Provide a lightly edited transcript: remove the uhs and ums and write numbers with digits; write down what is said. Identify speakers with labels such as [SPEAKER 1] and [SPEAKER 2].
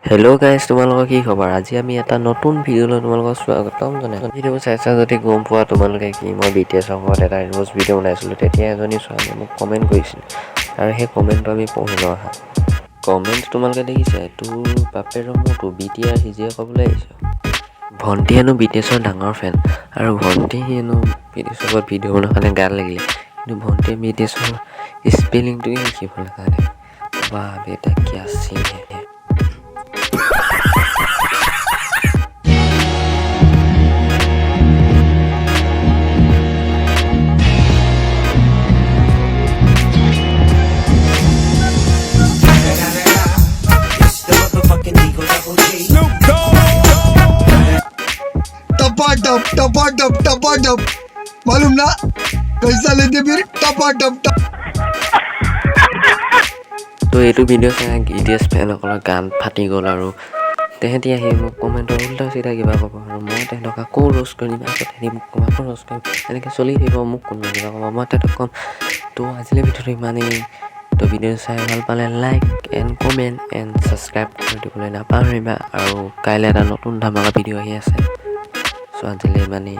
[SPEAKER 1] Hello' guys, তোমালোকৰ কি খবৰ? আজি আমি এটা নতুন ভিডিঅ'লৈ তোমালোকক স্বাগতম জনাইছোঁ। ভিডিঅ'বোৰ চাইছা যদি গম পোৱা তোমালোকে কি মই BTSৰ ওপৰত এটা ৰিলছ ভিডিঅ' বনাইছিলোঁ। তেতিয়া এজনী ছোৱালীয়ে মোক কমেণ্ট কৰিছিল আৰু সেই কমেণ্টটো আমি পঢ়ি লওঁ আহা। কমেণ্ট তোমালোকে দেখিছা, তোৰ বাপেৰ মোৰতো BTS সিজিয়ে ক'বলৈ আহিছোঁ। ভণ্টি হেনো BTSৰ ডাঙৰ ফেন আৰু ভণ্টি হেনো BTSৰ ওপৰত ভিডিঅ' বনোৱাৰ কাৰণে গাত লাগিলে, কিন্তু ভণ্টিয়ে BTSৰ স্পেলিংটোৱে লিখিব নাজানে। বা বেটা কিয়া চিন হে।
[SPEAKER 2] टपा टप मालूम ना कैसा लेते फिर टपा टप
[SPEAKER 1] তো এইটো ভিডিঅ' চাই BTS ফেনসকলৰ গান ফাটি গ'ল আৰু তেহেঁতি আহি মোক কমেণ্টৰ উল্টা চিধা কিবা ক'ব আৰু মই তেহেঁতক আকৌ ৰ'ষ্ট কৰিম, আকৌ তেহেঁতি মোক ক'ব আকৌ ৰ'ষ্ট কৰিম, এনেকৈ চলি থাকিব। মোক কোনোবা কিবা ক'ব, মই তেহেঁতক ক'ম। তো আজিলৈ ভিডিঅ'টো ইমানেই। তো ভিডিঅ' চাই ভাল পালে like and comment and subscribe কৰি দিবলৈ নাপাহৰিবা। আৰু কাইলৈ এটা নতুন ধামাকা ভিডিঅ' আহি আছে। চ' আজিলৈ ইমানেই।